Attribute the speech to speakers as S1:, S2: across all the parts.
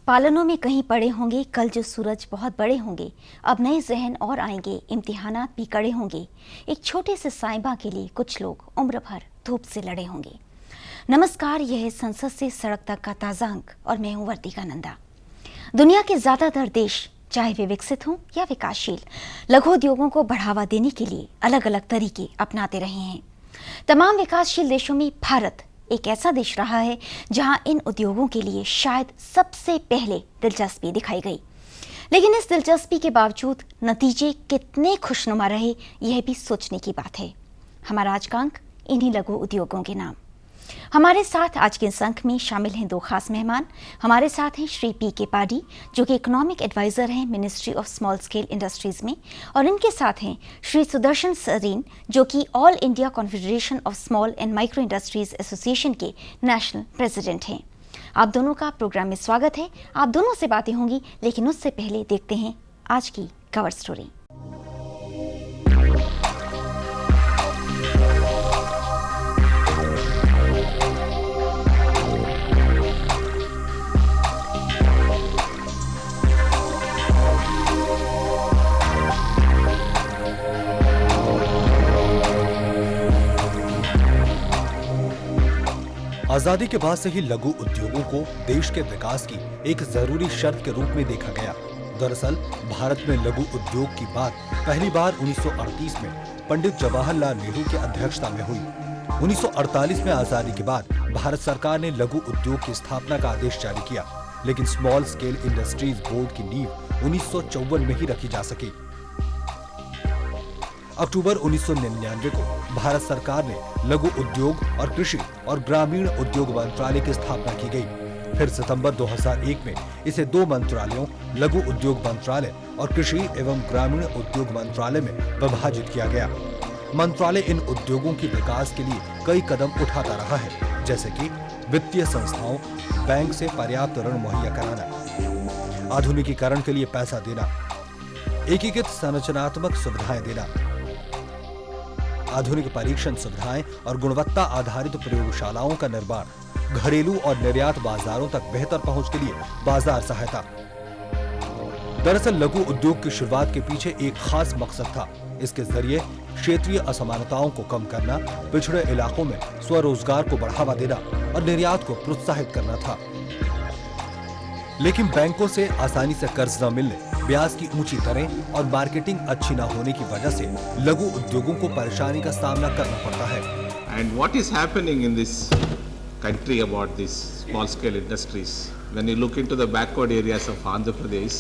S1: पालनों में कहीं पड़े होंगे कल जो सूरज बहुत बड़े होंगे, अब नए जहन और आएंगे, इम्तिहानात भी कड़े होंगे। एक छोटे से साइबा के लिए कुछ लोग उम्र भर धूप से लड़े होंगे। नमस्कार, यह है संसद से सड़क तक का ताज़ा अंक और मैं हूं वर्तिका नंदा। दुनिया के ज़्यादातर देश, चाहे वे विकसित हों या विकासशील, लघु उद्योगों को बढ़ावा देने के लिए अलग अलग तरीके अपनाते रहे हैं। तमाम विकासशील देशों में भारत एक ऐसा देश रहा है जहां इन उद्योगों के लिए शायद सबसे पहले दिलचस्पी दिखाई गई। लेकिन इस दिलचस्पी के बावजूद नतीजे कितने खुशनुमा रहे, यह भी सोचने की बात है। हमारा आज का अंक इन्हीं लघु उद्योगों के नाम। हमारे साथ आज के इस अंक में शामिल हैं दो खास मेहमान। हमारे साथ हैं श्री पी.के. पाडी, जो कि इकोनॉमिक एडवाइजर हैं ministry of small scale industries में, और इनके साथ हैं श्री सुदर्शन सरीन, जो कि all India confederation of small and micro industries association के नेशनल प्रेसिडेंट हैं। आप दोनों का प्रोग्राम में स्वागत है। आप दोनों से बातें होंगी, लेकिन उससे पहले देखते हैं आज की कवर स्टोरी।
S2: आजादी के बाद से ही लघु उद्योगों को देश के विकास की एक जरूरी शर्त के रूप में देखा गया। दरअसल भारत में लघु उद्योग की बात पहली बार 1938 में पंडित जवाहरलाल नेहरू की अध्यक्षता में हुई। 1948 में आजादी के बाद भारत सरकार ने लघु उद्योग की स्थापना का आदेश जारी किया, लेकिन स्मॉल स्केल इंडस्ट्रीज बोर्ड की नींव 1954 में ही रखी जा सकी। अक्टूबर 1999 को भारत सरकार ने लघु उद्योग और कृषि और ग्रामीण उद्योग मंत्रालय की स्थापना की गई। फिर सितंबर 2001 में इसे दो मंत्रालयों लघु उद्योग मंत्रालय और कृषि एवं ग्रामीण उद्योग मंत्रालय में विभाजित किया गया। मंत्रालय इन उद्योगों के विकास के लिए कई कदम उठाता रहा है, जैसे कि वित्तीय संस्थाओं, बैंक से पर्याप्त ऋण मुहैया कराना, आधुनिकीकरण के लिए पैसा देना, एकीकृत संरचनात्मक सुविधाएं देना, आधुनिक परीक्षण सुविधाएं और गुणवत्ता आधारित प्रयोगशालाओं का निर्माण, घरेलू और निर्यात बाजारों तक बेहतर पहुंच के लिए बाजार सहायता। दरअसल लघु उद्योग की शुरुआत के पीछे एक खास मकसद था। इसके जरिए क्षेत्रीय असमानताओं को कम करना, पिछड़े इलाकों में स्वरोजगार को बढ़ावा देना और निर्यात को प्रोत्साहित करना था। लेकिन बैंकों से आसानी से कर्ज न मिलने, ब्याज की ऊंची दरें और मार्केटिंग अच्छी न होने की वजह से लघु उद्योगों को परेशानी का सामना करना पड़ता है।
S3: And what is happening in this country about these small scale industries? When you look into the backward areas of Andhra Pradesh,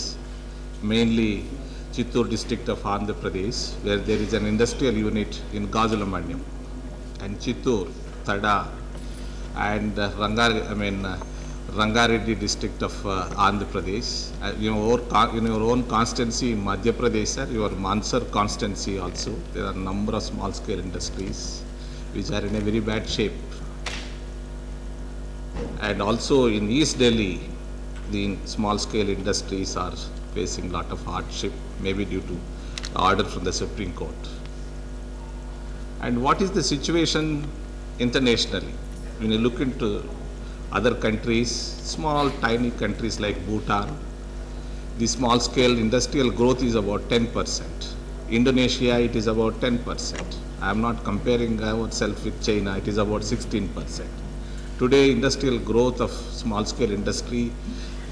S3: mainly Chittoor district of Andhra Pradesh, where there is an industrial unit in Gazulamanyam, and Chittoor, Tada, and Rangareddy district of Andhra Pradesh. In your own constituency in Madhya Pradesh, sir, your Mansar constituency also, there are a number of small scale industries which are in a very bad shape. And also in East Delhi, the small scale industries are facing a lot of hardship, maybe due to order from the Supreme Court. And what is the situation internationally? When you look into other countries, small tiny countries like Bhutan, the small scale industrial growth is about 10%. Indonesia, it is about 10%. I am not comparing ourselves with China, it is about 16%. Today industrial growth of small scale industry,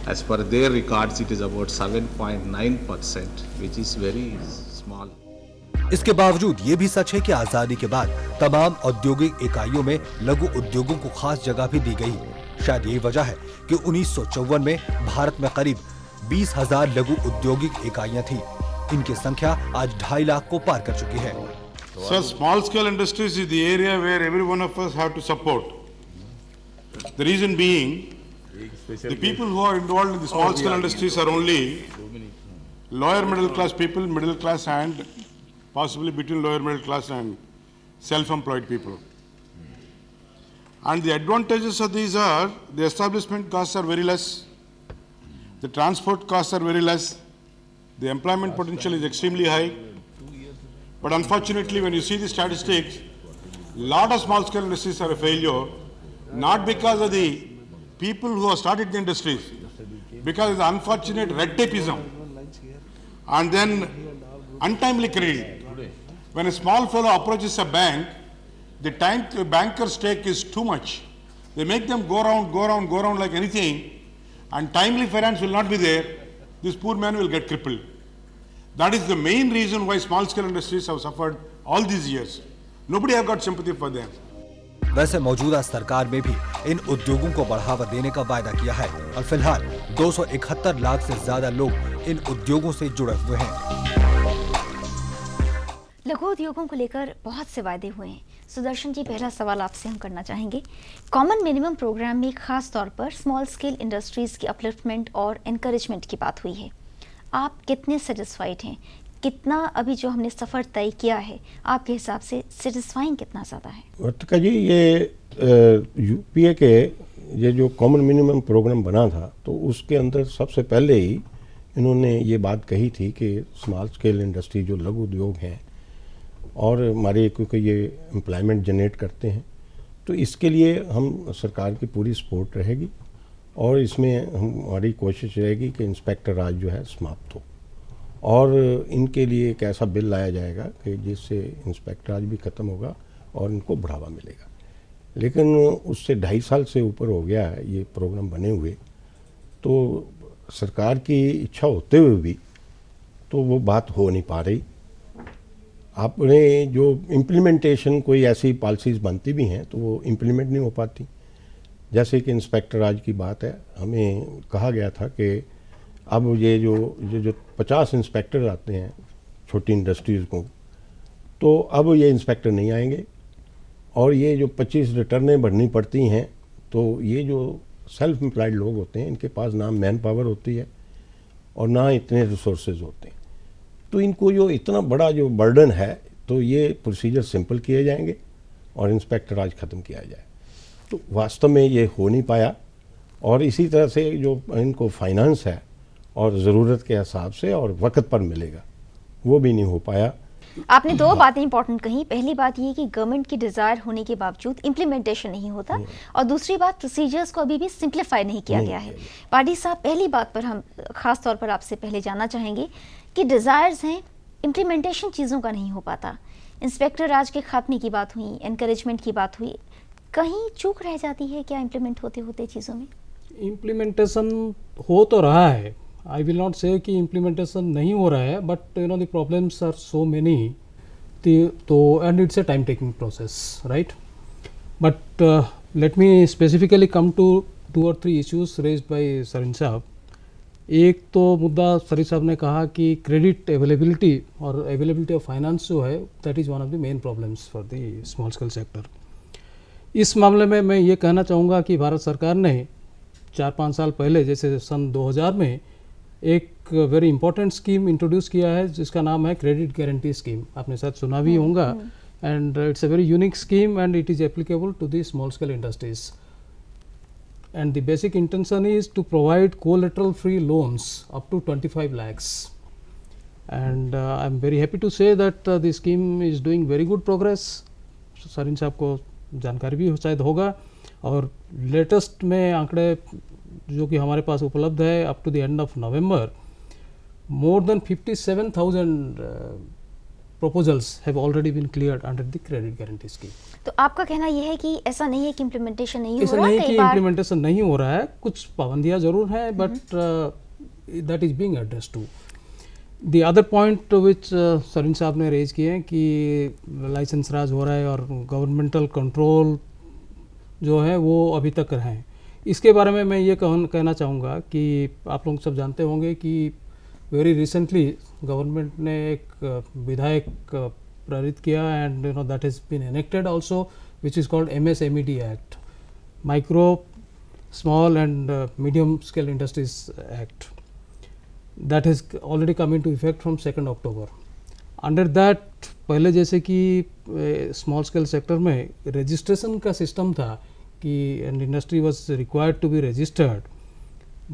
S3: as per their records, it is about 7.9%, which is very small.
S2: इसके बावजूद ये भी सच है कि आजादी के बाद तमाम औद्योगिक इकाइयों में लघु उद्योगों को खास जगह भी दी गई। शायद यही वजह है कि 1954 में भारत में करीब 20,000 लघु औद्योगिक इकाइयां थी। इनकी संख्या आज 2.5 लाख को पार कर चुकी है।
S4: So small scale industries is the area where every one of us have to support. The reason being, the people who are involved in the small scale industries are only lower middle class people, middle class and possibly between lower middle class and self-employed people. And the advantages of these are the establishment costs are very less, the transport costs are very less, the employment potential is extremely high. But unfortunately, when you see the statistics, lot of small scale industries are a failure, not because of the people who have started the industries, because of the unfortunate red tapeism and then untimely credit. When a small fellow approaches a bank, the time the banker's stake is too much. They make them go around like anything, and timely finance will not be there. This poor man will get crippled. That is the main reason why small scale industries have suffered all these years. Nobody have got sympathy for them.
S2: वैसे मौजूदा सरकार में भी इन उद्योगों को बढ़ावा देने का वायदा किया है और फिलहाल 271 लाख से ज्यादा लोग इन उद्योगों से जुड़े हुए हैं।
S1: लघु उद्योगों को लेकर बहुत से वायदे हुए हैं। सुदर्शन जी, पहला सवाल आपसे हम करना चाहेंगे। कॉमन मिनिमम प्रोग्राम में खास तौर पर स्मॉल स्केल इंडस्ट्रीज की अपलिफ्टमेंट और एनकरेजमेंट की बात हुई है। आप कितने सेटिस्फाइड हैं? कितना अभी जो हमने सफ़र तय किया है आपके हिसाब से सेटिस्फाइंग कितना ज़्यादा है?
S5: वर्तिका जी, ये यूपीए के ये जो कॉमन मिनिमम प्रोग्राम बना था तो उसके अंदर सबसे पहले ही इन्होंने ये बात कही थी कि स्मॉल स्केल इंडस्ट्री जो लघु उद्योग हैं और हमारे क्योंकि ये एम्प्लॉयमेंट जनरेट करते हैं तो इसके लिए हम सरकार की पूरी सपोर्ट रहेगी और इसमें हमारी कोशिश रहेगी कि इंस्पेक्टर राज जो है समाप्त हो और इनके लिए एक ऐसा बिल लाया जाएगा कि जिससे इंस्पेक्टर राज भी ख़त्म होगा और इनको बढ़ावा मिलेगा। लेकिन उससे 2.5 साल से ऊपर हो गया है ये प्रोग्राम बने हुए, तो सरकार की इच्छा होते हुए भी तो वो बात हो नहीं पा रही। आपने जो इम्प्लीमेंटेशन कोई ऐसी पॉलिसीज़ बनती भी हैं तो वो इम्प्लीमेंट नहीं हो पाती। जैसे कि इंस्पेक्टर राज की बात है, हमें कहा गया था कि अब ये जो 50 इंस्पेक्टर आते हैं छोटी इंडस्ट्रीज़ को, तो अब ये इंस्पेक्टर नहीं आएंगे और ये जो 25 रिटर्नें भरनी पड़ती हैं तो ये जो सेल्फ एम्प्लॉयड लोग होते हैं इनके पास ना मैन पावर होती है और ना इतने रिसोर्सेज होते हैं, तो इनको जो इतना बड़ा जो बर्डन है तो ये प्रोसीजर सिंपल किए जाएंगे और इंस्पेक्टर राज ख़त्म किया जाए। तो वास्तव में ये हो नहीं पाया और इसी तरह से जो इनको फाइनेंस है और ज़रूरत के हिसाब से और वक्त पर मिलेगा वो भी नहीं हो पाया।
S1: आपने दो बातें इंपॉर्टेंट कही। पहली बात ये कि गवर्नमेंट की डिजायर होने के बावजूद इम्प्लीमेंटेशन नहीं होता और दूसरी बात प्रोसीजर्स को अभी भी सिंप्लीफाई नहीं किया गया है। पाडी साहब, पहली बात पर हम खास तौर पर आपसे पहले जानना चाहेंगे कि डिजायर्स हैं, इम्प्लीमेंटेशन चीज़ों का नहीं हो पाता। इंस्पेक्टर राज के खात्मे की बात हुई, एनकरेजमेंट की बात हुई, कहीं चूक रह जाती है क्या इम्प्लीमेंट होते होते चीज़ों में?
S6: इम्प्लीमेंटेशन हो तो रहा है, आई विल नॉट से कि इम्प्लीमेंटेशन नहीं हो रहा है, but you know the problems are so many, तो and it's a time taking process, right? But let me specifically come to 2 or 3 issues raised by Sareen साहब। एक तो मुद्दा सरीन साहब ने कहा कि क्रेडिट अवेलेबिलिटी और अवेलेबिलिटी ऑफ फाइनेंस जो है that is one of the main problems for the small scale sector. इस मामले में मैं ये कहना चाहूँगा कि भारत सरकार ने 4-5 साल पहले जैसे सन 2000 में एक वेरी इंपॉर्टेंट स्कीम इंट्रोड्यूस किया है जिसका नाम है क्रेडिट गारंटी स्कीम। आपने शायद सुना भी होगा and it's a very unique scheme and it is applicable to the small scale industries and the basic intention is to provide collateral free loans up to 25 lakhs and I'm very happy to say that the scheme is doing very good progress। Sareen साहब को जानकारी भी शायद होगा और latest में आंकड़े जो कि हमारे पास उपलब्ध है up to the end of November more than 57,000 proposals have already been cleared under the credit guarantee scheme।
S1: तो आपका कहना यह है कि ऐसा नहीं है कि इम्प्लीमेंटेशन नहीं हो
S6: ऐसा
S1: रहा है?
S6: नहीं कि इम्प्लीमेंटेशन नहीं हो रहा है, कुछ पाबंदियां जरूर हैं but that is being addressed to. The other point which Sareen साहब ने रेज किए हैं कि लाइसेंस राज हो रहा है और गवर्नमेंटल कंट्रोल जो है वो अभी तक हैं। इसके बारे में मैं ये कहना चाहूँगा कि आप लोग सब जानते होंगे कि वेरी रिसेंटली गवर्नमेंट ने एक विधायक प्रेरित किया and you know that has been enacted also which is called MSMED act, micro small and medium scale industries act, that has already come into effect from 2 October. Under that पहले जैसे कि small scale sector में registration का system था कि and industry was required to be registered,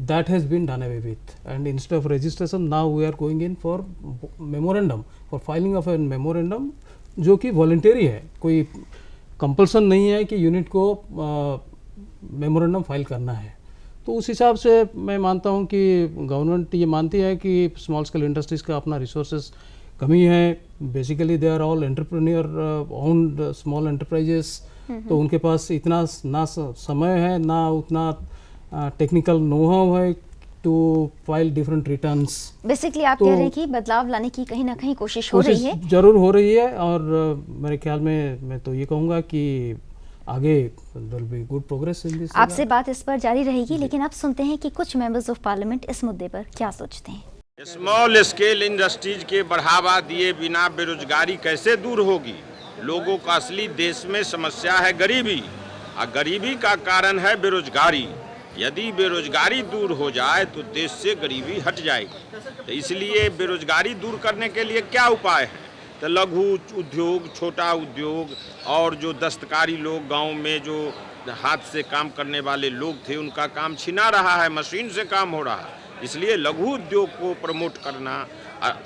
S6: that has been done away with and instead of registration now we are going in for memorandum, for filing of a memorandum जो कि voluntary है, कोई compulsion नहीं है कि unit को memorandum file करना है। तो उस हिसाब से मैं मानता हूँ कि गवर्नमेंट ये मानती है कि स्मॉल स्केल इंडस्ट्रीज़ का अपना रिसोर्सेज कमी है। Basically they are all entrepreneur owned small enterprises, तो उनके पास इतना ना समय है ना उतना टेक्निकल नो हाउ है to file different returns.
S1: Basically आप कह रहे हैं कि बदलाव लाने की कहीं ना कहीं कोशिश हो रही है।
S6: जरूर हो रही है, और मेरे ख्याल में मैं तो ये कहूँगा कि आगे there will be good progress in this.
S1: आपसे बात इस पर जारी रहेगी, लेकिन अब सुनते हैं कि कुछ मेंबर्स ऑफ पार्लियामेंट इस मुद्दे पर क्या सोचते हैं।
S7: स्मॉल स्केल इंडस्ट्रीज के बढ़ावा दिए बिना बेरोजगारी कैसे दूर होगी? लोगों का असली देश में समस्या है गरीबी, और गरीबी का कारण है बेरोजगारी। यदि बेरोजगारी दूर हो जाए तो देश से गरीबी हट जाएगी। तो इसलिए बेरोजगारी दूर करने के लिए क्या उपाय है? तो लघु उद्योग, छोटा उद्योग, और जो दस्तकारी लोग गांव में जो हाथ से काम करने वाले लोग थे उनका काम छिना रहा है, मशीन से काम हो रहा है। इसलिए लघु उद्योग को प्रमोट करना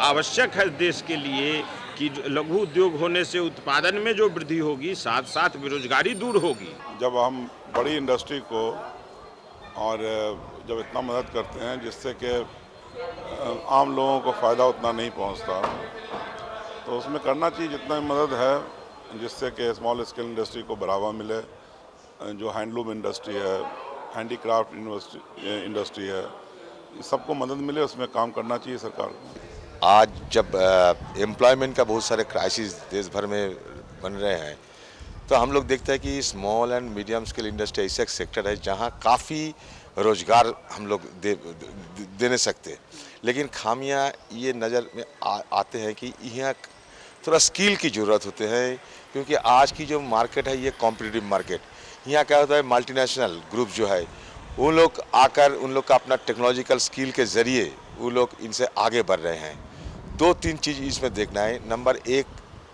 S7: आवश्यक है देश के लिए, कि लघु उद्योग होने से उत्पादन में जो वृद्धि होगी, साथ साथ बेरोजगारी दूर होगी।
S4: जब हम बड़ी इंडस्ट्री को और जब इतना मदद करते हैं जिससे कि आम लोगों को फ़ायदा उतना नहीं पहुंचता, तो उसमें करना चाहिए जितना मदद है जिससे कि स्मॉल स्केल इंडस्ट्री को बढ़ावा मिले। जो हैंडलूम इंडस्ट्री है, हैंडीक्राफ्ट इंडस्ट्री है, सबको मदद मिले, उसमें काम करना चाहिए सरकार को।
S8: आज जब एम्प्लॉयमेंट का बहुत सारे क्राइसिस देश भर में बन रहे हैं, तो हम लोग देखते हैं कि small and medium scale industry ऐसा एक सेक्टर है जहां काफ़ी रोजगार हम लोग दे नहीं सकते। लेकिन खामियां ये नज़र में आते हैं कि यहाँ थोड़ा स्किल की ज़रूरत होते हैं, क्योंकि आज की जो मार्केट है ये कॉम्पिटिटिव मार्केट। यहाँ क्या होता है, मल्टीनेशनल ग्रुप जो है वो लोग आकर उन लोग का अपना टेक्नोलॉजिकल स्किल के ज़रिए वो लोग इनसे आगे बढ़ रहे हैं। 2-3 चीज़ इसमें देखना है। नंबर 1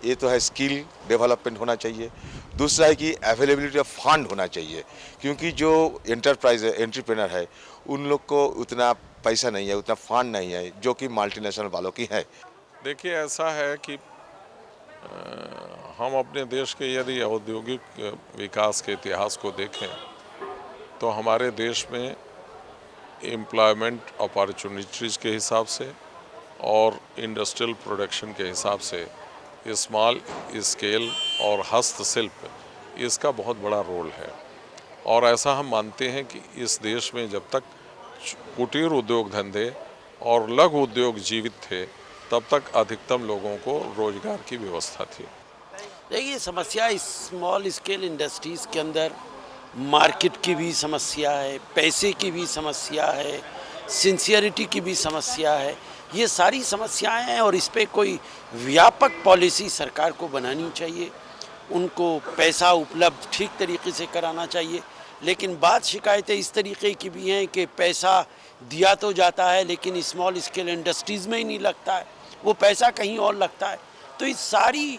S8: ये तो है स्किल डेवलपमेंट होना चाहिए। दूसरा है कि अवेलेबिलिटी ऑफ फंड होना चाहिए, क्योंकि जो एंटरप्राइज है, एंटरप्रेन्योर है, उन लोग को उतना पैसा नहीं है, उतना फंड नहीं है जो कि मल्टीनेशनल वालों की है।
S9: देखिए, ऐसा है कि हम अपने देश के यदि औद्योगिक विकास के इतिहास को देखें तो हमारे देश में एम्प्लॉयमेंट अपॉर्चुनिटीज़ के हिसाब से और इंडस्ट्रियल प्रोडक्शन के हिसाब से स्मॉल स्केल और हस्तशिल्प इसका बहुत बड़ा रोल है। और ऐसा हम मानते हैं कि इस देश में जब तक कुटीर उद्योग धंधे और लघु उद्योग जीवित थे तब तक अधिकतम लोगों को रोजगार की व्यवस्था थी।
S10: देखिए, समस्या स्मॉल स्केल इंडस्ट्रीज़ के अंदर मार्केट की भी समस्या है, पैसे की भी समस्या है, सिंसियरिटी की भी समस्या है। ये सारी समस्याएं हैं और इस पे कोई व्यापक पॉलिसी सरकार को बनानी चाहिए। उनको पैसा उपलब्ध ठीक तरीके से कराना चाहिए। लेकिन बात शिकायतें इस तरीके की भी हैं कि पैसा दिया तो जाता है लेकिन स्मॉल स्केल इंडस्ट्रीज़ में ही नहीं लगता है, वो पैसा कहीं और लगता है। तो इस सारी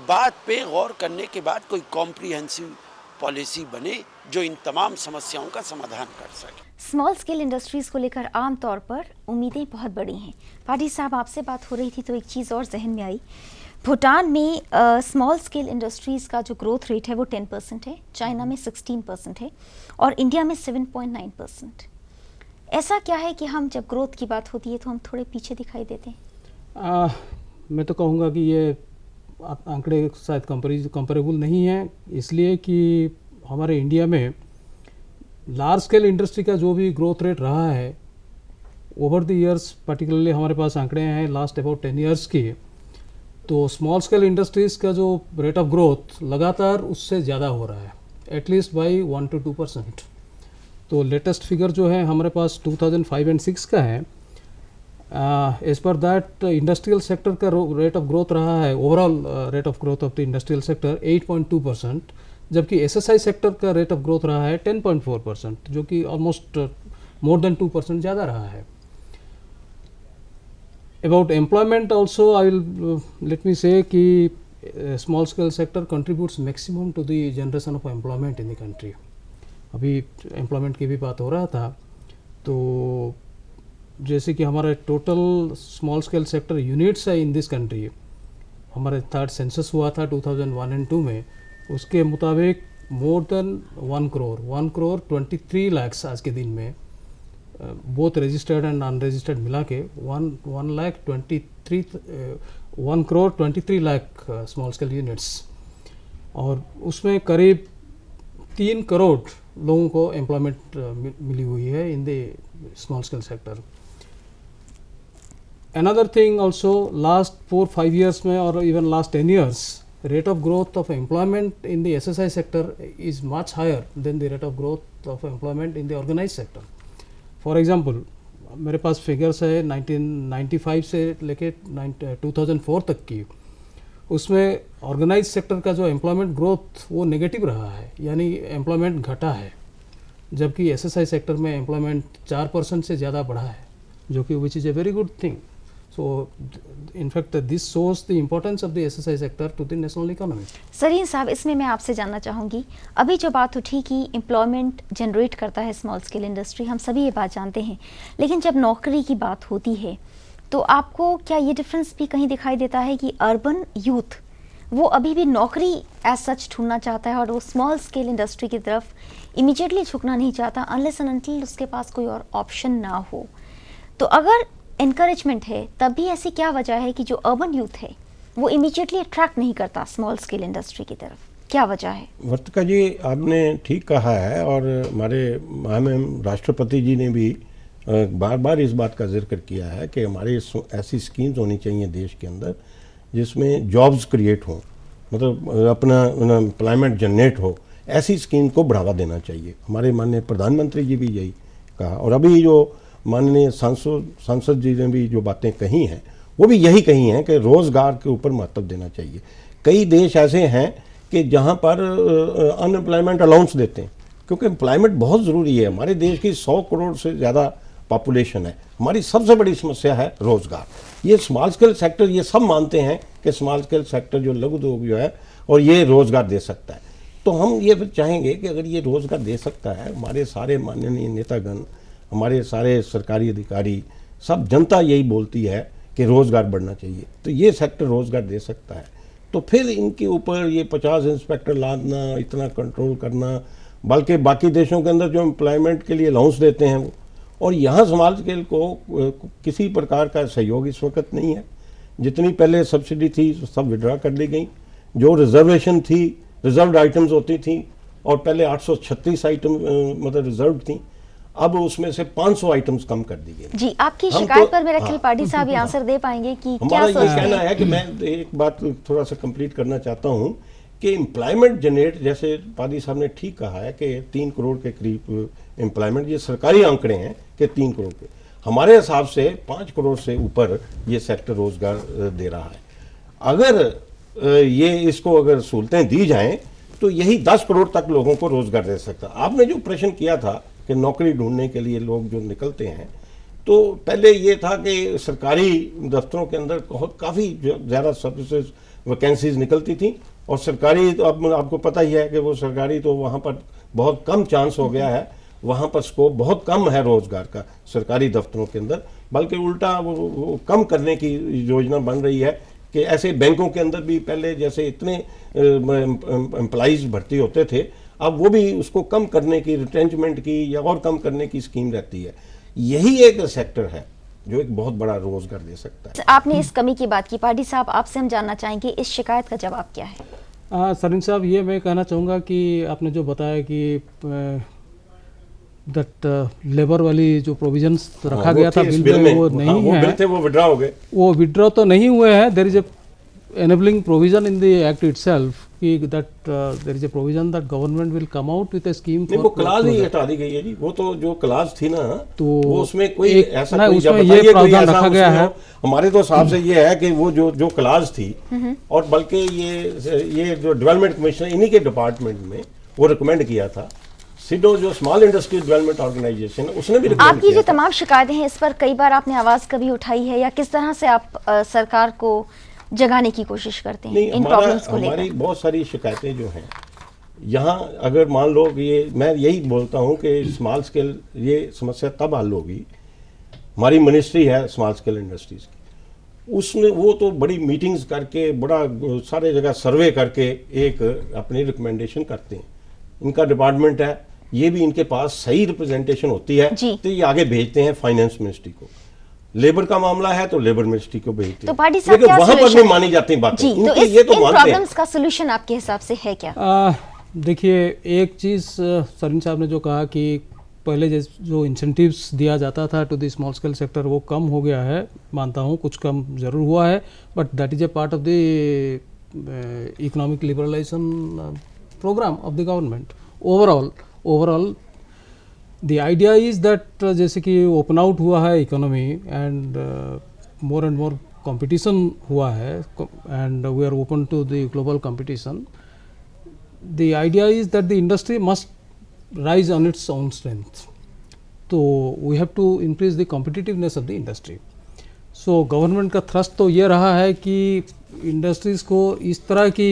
S10: बात पे गौर करने के बाद कोई कॉम्प्रिहेंसिव पॉलिसी बने जो इन तमाम समस्याओं का समाधान कर सके।
S1: स्मॉल स्केल इंडस्ट्रीज को लेकर आम तौर पर उम्मीदें बहुत बड़ी हैं। पाटिल साहब, आपसे बात हो रही थी तो एक चीज़ और जहन में आई। भूटान में स्मॉल स्केल इंडस्ट्रीज़ का जो ग्रोथ रेट है वो 10% है, चाइना में 16% है और इंडिया में 7.9%। ऐसा क्या है कि हम जब ग्रोथ की बात होती है तो हम थोड़े पीछे दिखाई देते हैं?
S6: मैं तो कहूँगा कि ये आंकड़े शायद कंपेरेबल नहीं है, इसलिए कि हमारे इंडिया में लार्ज स्केल इंडस्ट्री का जो भी ग्रोथ रेट रहा है ओवर द ईयर्स, पर्टिकुलरली हमारे पास आंकड़े हैं लास्ट अबाउट 10 ईयर्स की, तो स्मॉल स्केल इंडस्ट्रीज़ का जो रेट ऑफ ग्रोथ लगातार उससे ज़्यादा हो रहा है, एटलीस्ट बाई 1 to 2%। तो लेटेस्ट फिगर जो है हमारे पास 2005 and 6 का है। As per that industrial sector का रेट ऑफ ग्रोथ रहा है, overall rate of growth of the industrial sector 8.2%, जबकि एसएसआई सेक्टर का रेट ऑफ ग्रोथ रहा है 10.4%, जो कि ऑलमोस्ट मोर देन 2% ज़्यादा रहा है। About employment also I will let me say कि small scale sector contributes maximum to the generation of employment in the country. अभी एम्प्लॉयमेंट की भी बात हो रहा था, तो जैसे कि हमारे total small scale sector units है इन दिस कंट्री, हमारे थर्ड सेंसस हुआ था 2001 and 2 में, उसके मुताबिक मोर देन 1 करोड़ 23 लाख आज के दिन में बोथ रजिस्टर्ड एंड अनरजिस्टर्ड मिला के 1 crore 23 lakh small scale units, और उसमें करीब 3 करोड़ लोगों को एम्प्लॉयमेंट मिली हुई है in the small scale sector. Another thing also, last 4-5 years में और even last 10 years, rate of growth of employment in the SSI sector is much higher than the rate of growth of employment in the organized sector. For example, मेरे पास figures है 1995 से लेके 2004 तक की, उसमें organise sector का जो employment growth वो नेगेटिव रहा है, यानी एम्प्लॉयमेंट घटा है, जबकि एसएसआई सेक्टर में एम्प्लॉयमेंट 4% से ज़्यादा बढ़ा है, जो कि which is a very good thing. So, in fact, this shows the importance of the SSI sector to the national economy.
S1: Sareen साहब, इसमें मैं आपसे जानना चाहूँगी, अभी जो बात उठी कि एम्प्लॉयमेंट जनरेट करता है स्मॉल स्केल इंडस्ट्री, हम सभी ये बात जानते हैं, लेकिन जब नौकरी की बात होती है तो आपको क्या ये डिफरेंस भी कहीं दिखाई देता है कि अर्बन यूथ वो अभी भी नौकरी एज सच ढूंढना चाहता है और वो स्मॉल स्केल इंडस्ट्री की तरफ इमीडिएटली झुकना नहीं चाहता अनलेस एंड अनटिल उसके पास कोई और ऑप्शन ना हो? तो अगर एनकरेजमेंट है, तब भी ऐसी क्या वजह है कि जो अर्बन यूथ है वो इमीडिएटली अट्रैक्ट नहीं करता स्मॉल स्केल इंडस्ट्री की तरफ? क्या वजह है?
S5: वर्तिका जी, आपने ठीक कहा है, और हमारे महामहिम राष्ट्रपति जी ने भी बार बार इस बात का जिक्र किया है कि हमारे ऐसी स्कीम्स होनी चाहिए देश के अंदर जिसमें जॉब्स क्रिएट हो, मतलब अपना एम्प्लॉयमेंट जनरेट हो. ऐसी स्कीम को बढ़ावा देना चाहिए. हमारे माननीय प्रधानमंत्री जी भी यही कहा, और अभी जो माननीय सांसद जी ने भी जो बातें कही हैं वो भी यही कही हैं कि रोज़गार के ऊपर महत्व देना चाहिए. कई देश ऐसे हैं कि जहां पर अनएम्प्लॉयमेंट अलाउंस देते हैं, क्योंकि एम्प्लॉयमेंट बहुत ज़रूरी है. हमारे देश की 100 करोड़ से ज़्यादा पॉपुलेशन है. हमारी सबसे बड़ी समस्या है रोज़गार. ये स्मॉल स्केल सेक्टर, ये सब मानते हैं कि स्मॉल स्केल सेक्टर जो लघु उद्योग जो है और ये रोज़गार दे सकता है. तो हम ये चाहेंगे कि अगर ये रोज़गार दे सकता है, हमारे सारे माननीय नेतागण, हमारे सारे सरकारी अधिकारी, सब जनता यही बोलती है कि रोज़गार बढ़ना चाहिए, तो ये सेक्टर रोज़गार दे सकता है. तो फिर इनके ऊपर ये 50 इंस्पेक्टर लादना, इतना कंट्रोल करना, बल्कि बाकी देशों के अंदर जो एम्प्लॉयमेंट के लिए अलाउंस देते हैं वो, और यहाँ स्मॉल स्केल को किसी प्रकार का सहयोग इस वक्त नहीं है. जितनी पहले सब्सिडी थी सब विड्रॉ कर ली गई. जो रिजर्वेशन थी, रिजर्व्ड आइटम्स होती थी, और पहले 836 आइटम मतलब रिजर्व थी, अब उसमें से 500 आइटम्स कम कर दी गई.
S1: जी, आपकी शिकायत पर मेरा ख्याल पार्टी साहब ये आंसर दे पाएंगे कि क्या
S5: हमारा ये कहना है कि मैं एक बात थोड़ा सा कंप्लीट करना चाहता हूँ कि एम्प्लॉयमेंट जनरेट, जैसे पादी साहब ने ठीक कहा है कि 3 करोड़ के करीब एम्प्लॉयमेंट, ये सरकारी आंकड़े हैं कि 3 करोड़ के, हमारे हिसाब से 5 करोड़ से ऊपर ये सेक्टर रोजगार दे रहा है. अगर ये इसको अगर सहूलतें दी जाएं तो यही 10 करोड़ तक लोगों को रोजगार दे सकता. आपने जो प्रश्न किया था कि नौकरी ढूंढने के लिए लोग जो निकलते हैं, तो पहले ये था कि सरकारी दफ्तरों के अंदर काफ़ी ज़्यादा सर्विसेज वैकेंसीज निकलती थी, और सरकारी तो अब आपको पता ही है कि वो सरकारी तो वहाँ पर बहुत कम चांस हो गया है, वहाँ पर स्कोप बहुत कम है रोज़गार का सरकारी दफ्तरों के अंदर. बल्कि उल्टा वो कम करने की योजना बन रही है कि ऐसे बैंकों के अंदर भी पहले जैसे इतने एम्प्लॉइज भर्ती होते थे, अब वो भी उसको कम करने की, रिटेंचमेंट की या और कम करने की स्कीम रहती है. यही एक सेक्टर है जो एक बहुत बड़ा रोजगार दे सकता है.
S1: आपने इस कमी की बात की, पार्टी साहब आपसे हम जानना चाहेंगे इस शिकायत का जवाब क्या है?
S6: सरीन साहब, ये मैं कहना चाहूँगा कि आपने जो बताया कि दैट लेबर वाली जो प्रोविजंस रखा गया था बिल में वो नहीं है,
S5: बिल थे वो विड्रॉ हो गए.
S6: वो विड्रॉ तो नहीं हुए हैं. There is a enabling provision in the act itself that there is a provision that government will come out with a scheme for.
S5: वो क्लास ही हटा दी गई है जी. वो तो जो क्लास थी ना,
S6: तो
S5: वो उसमें कोई ऐसा
S6: ना,
S5: कोई
S6: उसमें ये प्रावधान रखा गया है.
S5: हमारे तो हिसाब से ये है कि वो जो क्लास थी, और बल्कि ये जो डेवलपमेंट कमीशन इन्हीं के डिपार्टमेंट में वो रिकमेंड किया था. सिडो जो स्मॉल इंडस्ट्री डेवलपमेंट ऑर्गेनाइजेशन, उसने भी
S1: आपकी जो तमाम शिकायतें हैं इस पर कई बार आपने आवाज कभी उठाई है, या किस तरह से आप सरकार को जगाने की कोशिश करते हैं इन प्रॉब्लम्स को लेकर?
S5: हमारी बहुत सारी शिकायतें जो हैं यहाँ, अगर मान लो ये, मैं यही बोलता हूँ कि स्मॉल स्केल ये समस्या तब हल होगी, हमारी मिनिस्ट्री है स्मॉल स्केल इंडस्ट्रीज की, उसने वो तो बड़ी मीटिंग्स करके, बड़ा सारे जगह सर्वे करके एक अपनी रिकमेंडेशन करते हैं. इनका डिपार्टमेंट है ये भी इनके पास सही रिप्रेजेंटेशन होती है
S1: जी।
S5: तो ये आगे भेजते हैं फाइनेंस मिनिस्ट्री को। लेबर का मामला है तो लेबर मिनिस्ट्री को भेजते
S1: तो
S5: हैं,
S1: पार्टी साहब
S5: लेकिन
S1: क्या
S5: वहां पर
S1: solution
S5: नहीं
S1: है?
S5: मानी जाती बातें।
S1: जी, तो
S5: इनकी ये तो
S1: इन
S5: मानते हैं।
S1: प्रॉब्लम्स का सोल्यूशन आपके हिसाब से है क्या?
S6: देखिए, एक चीज़ सरिन साहब ने जो कहा कि पहले जो इंसेंटिव्स दिया जाता था to the small scale sector वो कम हो गया है, मानता हूँ कुछ कम ज़रूर हुआ है, but that is a part of the economic liberalisation programme of the government. Overall the idea is that जैसे कि ओपन आउट हुआ है इकोनॉमी एंड मोर कंपटीशन हुआ है and we are open to the global competition. The idea is that the industry must rise on its own strength. So we have to increase the competitiveness of the industry. So government का thrust तो ये रहा है कि industries को इस तरह की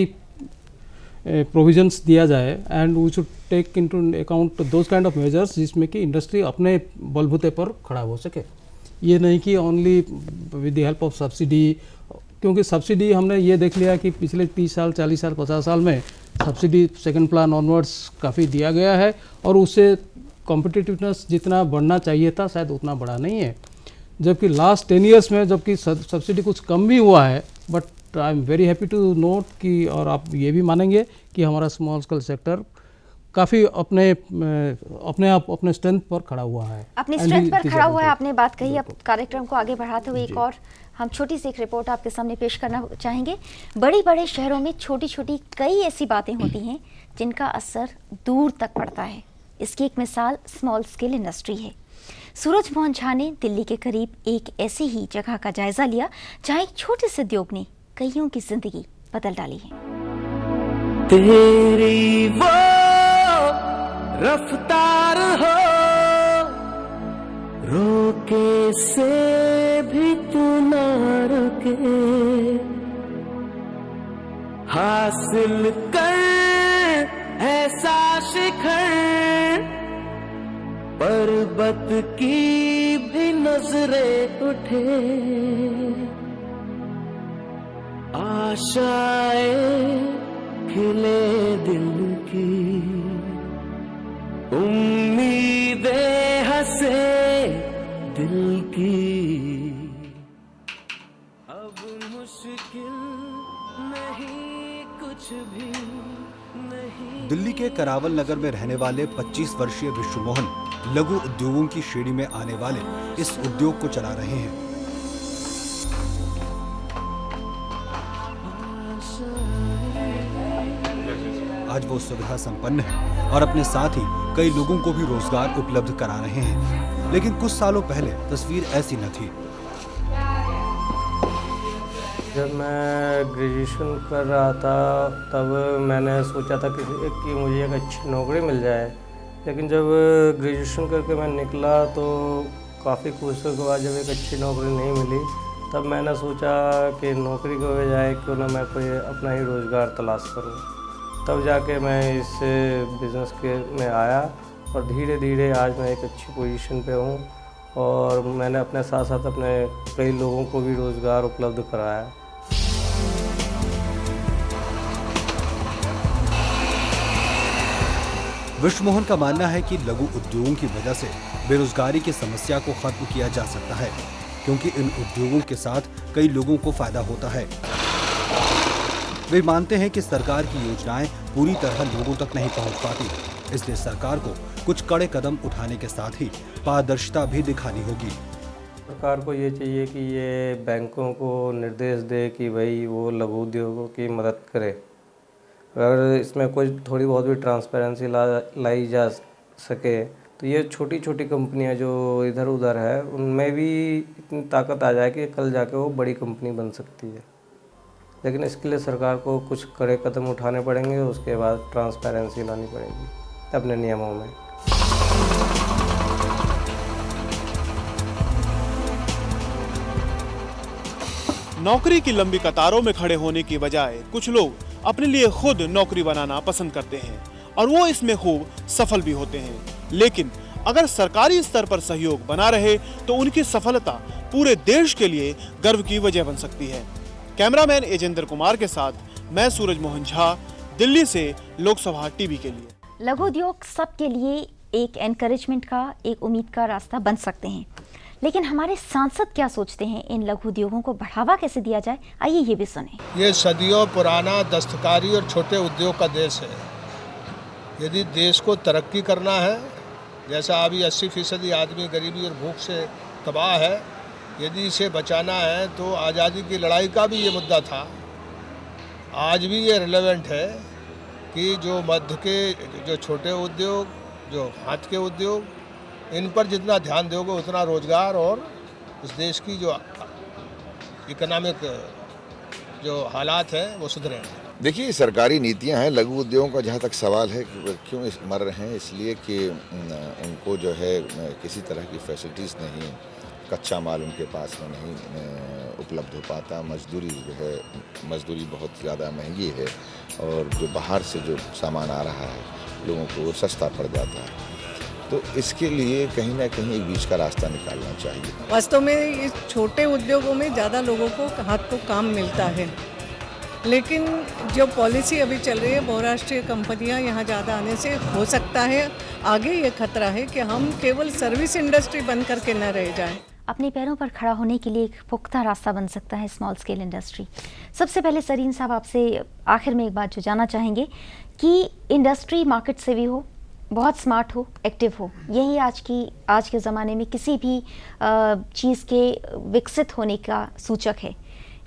S6: provisions दिया जाए and we should take into account those kind of measures जिसमें कि industry अपने बलबूते पर खड़ा हो सके। ये नहीं कि only with the help of subsidy, क्योंकि सब्सिडी हमने ये देख लिया कि पिछले 30 साल 40 साल 50 साल में सब्सिडी सेकंड प्लान ऑनवर्ड्स काफ़ी दिया गया है और उससे कॉम्पिटिटिवनेस जितना बढ़ना चाहिए था शायद उतना बढ़ा नहीं है। जबकि लास्ट 10 इयर्स में जबकि सब्सिडी कुछ कम भी हुआ है, but I am very happy to note कि, और आप ये भी मानेंगे कि हमारा स्मॉल स्केल सेक्टर काफ़ी अपने स्ट्रेंथ पर खड़ा हुआ है।
S1: अपनी स्ट्रेंथ पर खड़ा हुआ है, आपने बात कही। अब कार्यक्रम को आगे बढ़ाते हुए एक और हम छोटी सी एक रिपोर्ट आपके सामने पेश करना चाहेंगे। बड़े शहरों में छोटी छोटी कई ऐसी बातें होती हैं जिनका असर दूर तक पड़ता है। इसकी एक मिसाल स्मॉल स्केल इंडस्ट्री है। सूरज मोहन झा ने दिल्ली के करीब एक ऐसी ही जगह का जायजा लिया जहां एक छोटे से उद्योग ने कईयों की जिंदगी बदल डाली है।
S11: तेरी वो रफ्तार हो, रोके से भी तू ना रुके, हासिल कर ऐसा शिखर, पर्वत की भी नजरें उठे, आशाएं खिले दिल की, उम्मीदें हंसे दिल की, अब मुश्किल नहीं कुछ भी नहीं।
S2: दिल्ली के करावल नगर में रहने वाले 25 वर्षीय विश्व मोहन लघु उद्योगों की श्रेणी में आने वाले इस उद्योग को चला रहे हैं। आज वो सुविधा संपन्न है और अपने साथ ही कई लोगों को भी रोजगार उपलब्ध करा रहे हैं, लेकिन कुछ सालों पहले तस्वीर ऐसी न थी।
S12: जब मैं ग्रेजुएशन कर रहा था तब मैंने सोचा था कि मुझे एक अच्छी नौकरी मिल जाए, लेकिन जब ग्रेजुएशन करके मैं निकला तो काफ़ी कोशिशों के बाद जब एक अच्छी नौकरी नहीं मिली, तब मैंने सोचा कि नौकरी के बजाय क्यों ना मैं कोई अपना ही रोज़गार तलाश करूं। तब जाके मैं इस बिज़नेस के में आया और धीरे धीरे आज मैं एक अच्छी पोजीशन पे हूं और मैंने अपने साथ साथ अपने कई लोगों को भी रोज़गार उपलब्ध कराया।
S2: विश्व मोहन का मानना है कि लघु उद्योगों की वजह से बेरोजगारी की समस्या को खत्म किया जा सकता है, क्योंकि इन उद्योगों के साथ कई लोगों को फायदा होता है। वे मानते हैं कि सरकार की योजनाएं पूरी तरह लोगों तक नहीं पहुंच पाती, इसलिए सरकार को कुछ कड़े कदम उठाने के साथ ही पारदर्शिता भी दिखानी होगी।
S12: सरकार को ये चाहिए कि ये बैंकों को निर्देश दे कि भाई वो लघु उद्योगों की मदद करे। अगर इसमें कोई थोड़ी बहुत भी ट्रांसपेरेंसी लाई जा सके तो ये छोटी छोटी कंपनियां जो इधर उधर है उनमें भी इतनी ताकत आ जाए कि कल जाके वो बड़ी कंपनी बन सकती है। लेकिन इसके लिए सरकार को कुछ कड़े कदम उठाने पड़ेंगे, उसके बाद ट्रांसपेरेंसी लानी पड़ेगी अपने नियमों में।
S13: नौकरी की लंबी कतारों में खड़े होने की बजाय कुछ लोग अपने लिए खुद नौकरी बनाना पसंद करते हैं और वो इसमें खूब सफल भी होते हैं। लेकिन अगर सरकारी स्तर पर सहयोग बना रहे तो उनकी सफलता पूरे देश के लिए गर्व की वजह बन सकती है। कैमरामैन एजेंद्र कुमार के साथ मैं सूरज मोहन झा, दिल्ली से लोकसभा टीवी के लिए।
S1: लघु उद्योग सबके लिए एक एनकरेजमेंट का, एक उम्मीद का रास्ता बन सकते हैं, लेकिन हमारे सांसद क्या सोचते हैं, इन लघु उद्योगों को बढ़ावा कैसे दिया जाए, आइए ये भी सुने।
S14: ये सदियों पुराना दस्तकारी और छोटे उद्योग का देश है। यदि देश को तरक्की करना है, जैसा अभी 80% आदमी गरीबी और भूख से तबाह है, यदि इसे बचाना है तो आज़ादी की लड़ाई का भी ये मुद्दा था, आज भी ये रिलेवेंट है कि जो मध्य के, जो छोटे उद्योग, जो हाथ के उद्योग, इन पर जितना ध्यान दोगे उतना रोजगार और इस देश की जो इकोनॉमिक जो हालात हैं वो सुधरेंगे।
S15: देखिए, सरकारी नीतियां हैं। लघु उद्योगों का जहाँ तक सवाल है कि क्यों मर रहे हैं, इसलिए कि उनको जो है किसी तरह की फैसिलिटीज़ नहीं, कच्चा माल उनके पास में नहीं उपलब्ध हो पाता, मजदूरी जो है, मजदूरी बहुत ज़्यादा महंगी है और जो बाहर से जो सामान आ रहा है लोगों को वो सस्ता पड़ जाता है। तो इसके लिए कहीं ना कहीं एक बीच का रास्ता निकालना चाहिए।
S16: वास्तव में इस छोटे उद्योगों में ज़्यादा लोगों को हाथ को काम मिलता है, लेकिन जो पॉलिसी अभी चल रही है बहुराष्ट्रीय कंपनियां यहाँ ज़्यादा आने से हो सकता है आगे ये खतरा है कि हम केवल सर्विस इंडस्ट्री बन करके न रह जाएं।
S1: अपने पैरों पर खड़ा होने के लिए एक पुख्ता रास्ता बन सकता है स्मॉल स्केल इंडस्ट्री। सबसे पहले सरीन साहब, आपसे आखिर में एक बात जो जानना चाहेंगे कि इंडस्ट्री मार्केट से भी हो, बहुत स्मार्ट हो, एक्टिव हो, यही आज के ज़माने में किसी भी चीज़ के विकसित होने का सूचक है।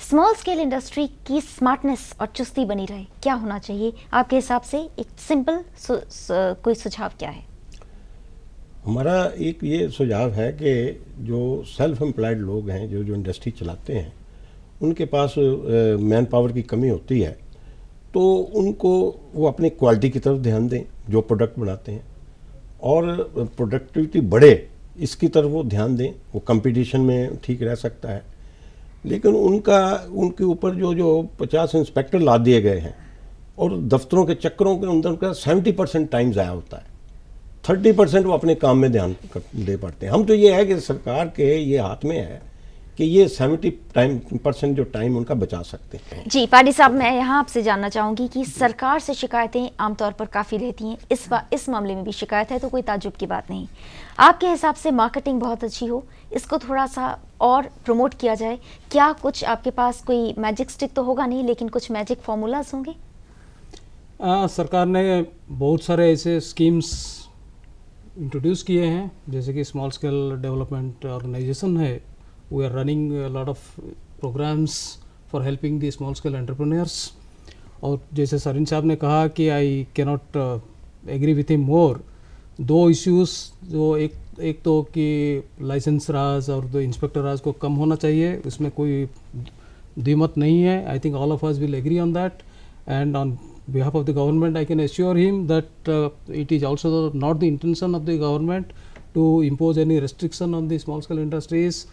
S1: स्मॉल स्केल इंडस्ट्री की स्मार्टनेस और चुस्ती बनी रहे, क्या होना चाहिए आपके हिसाब से? एक सिंपल कोई सुझाव क्या है?
S5: हमारा एक ये सुझाव है कि जो सेल्फ एम्प्लॉयड लोग हैं, जो इंडस्ट्री चलाते हैं, उनके पास मैन पावर की कमी होती है, तो उनको वो अपनी क्वालिटी की तरफ ध्यान दें जो प्रोडक्ट बनाते हैं, और प्रोडक्टिविटी बढ़े इसकी तरफ वो ध्यान दें। वो कंपटीशन में ठीक रह सकता है, लेकिन उनके ऊपर जो 50 इंस्पेक्टर ला दिए गए हैं और दफ्तरों के चक्करों के अंदर उनका 70% टाइम ज़ाया होता है, 30% वो अपने काम में ध्यान दे पाते हैं। हम तो ये है कि सरकार के ये हाथ में है कि ये 70% जो टाइम उनका बचा सकते हैं।
S1: जी पाडी साहब, मैं यहाँ आपसे जानना चाहूँगी कि सरकार से शिकायतें आमतौर पर काफ़ी रहती हैं, इस मामले में भी शिकायत है तो कोई ताज्जुब की बात नहीं। आपके हिसाब से मार्केटिंग बहुत अच्छी हो, इसको थोड़ा सा और प्रमोट किया जाए, क्या कुछ आपके पास कोई मैजिक स्टिक तो होगा नहीं, लेकिन कुछ मैजिक फॉर्मूलाज होंगे?
S6: सरकार ने बहुत सारे ऐसे स्कीम्स इंट्रोड्यूस किए हैं, जैसे कि स्मॉल स्केल डेवलपमेंट ऑर्गेनाइजेशन है, we are running a lot of programs for helping the small scale entrepreneurs। और जैसे सरीन साहब ने कहा कि I cannot agree with him more, दो इश्यूज जो एक तो कि लाइसेंस राज और दो इंस्पेक्टर राज को कम होना चाहिए, इसमें कोई द्विमत नहीं है। I think all of us will agree on that, and on behalf of the government I can assure him that it is also not the intention of the government to impose any restriction on the small scale industries,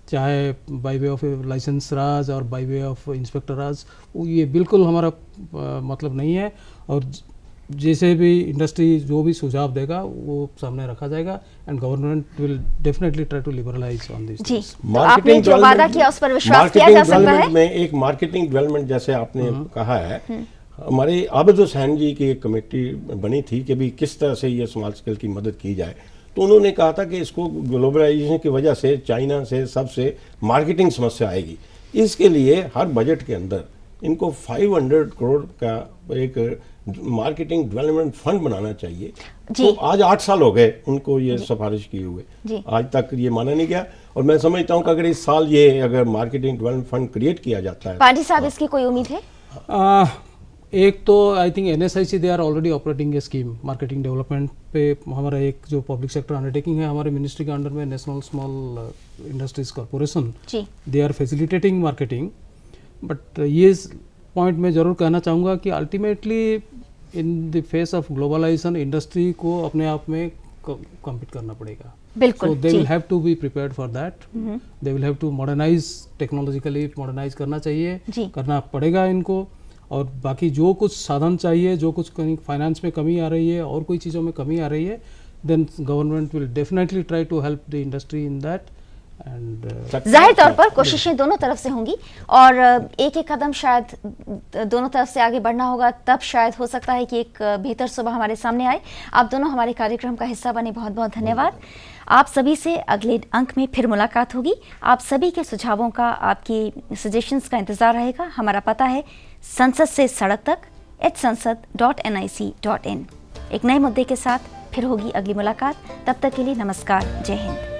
S6: चाहे by way of licence राज और by way of inspector राज, ये बिल्कुल हमारा मतलब नहीं है। और जैसे भी इंडस्ट्री जो भी सुझाव देगा वो सामने रखा जाएगा, and government will definitely try to liberalise on this.
S1: जी, तो आपने जो वादा किया उस पर विश्वास किया जा सकता है?
S5: में एक मार्केटिंग डेवलपमेंट, जैसे आपने कहा है, हमारे आबिद हुसैन जी की एक कमेटी बनी थी कि भी किस तरह से ये स्मॉल स्केल की मदद की जाए, तो उन्होंने कहा था कि इसको ग्लोबलाइजेशन की वजह से चाइना से सबसे मार्केटिंग समस्या आएगी, इसके लिए हर बजट के अंदर इनको 500 करोड़ का एक मार्केटिंग डेवलपमेंट फंड बनाना चाहिए। तो आज 8 साल हो गए उनको ये सिफारिश किए हुए, आज तक ये माना नहीं गया। और मैं समझता हूँ कि अगर इस साल ये अगर मार्केटिंग डेवलपमेंट फंड क्रिएट किया जाता है।
S1: पांडे साहब, इसकी कोई उम्मीद है?
S6: एक तो I think NSIC they are already operating a scheme marketing development पे। हमारा एक जो पब्लिक सेक्टर अंडरटेकिंग है हमारे मिनिस्ट्री के अंडर में, national small industries corporation, they are facilitating marketing. But ये पॉइंट मैं ज़रूर कहना चाहूँगा कि ultimately in the face of globalisation industry को अपने आप में कॉम्पीट करना पड़ेगा।
S1: बिल्कुल,
S6: so they will have to be prepared for that। they will have to modernize, technologically modernise करना चाहिए, करना पड़ेगा इनको। और बाकी जो कुछ साधन चाहिए, जो कुछ कहीं फाइनेंस में कमी आ रही है और कोई चीज़ों में कमी आ रही है, then government will definitely try to help the industry in that.
S1: जाहिर तौर पर कोशिशें दोनों तरफ से होंगी और एक एक कदम शायद दोनों तरफ से आगे बढ़ना होगा, तब शायद हो सकता है कि एक बेहतर सुबह हमारे सामने आए। आप दोनों हमारे कार्यक्रम का हिस्सा बने, बहुत बहुत धन्यवाद। आप सभी से अगले अंक में फिर मुलाकात होगी। आप सभी के सुझावों का, आपकी सजेशंस का इंतजार रहेगा। हमारा पता है संसद से सड़क तक @sansad.nic.in। एक नए मुद्दे के साथ फिर होगी अगली मुलाकात। तब तक के लिए नमस्कार, जय हिंद।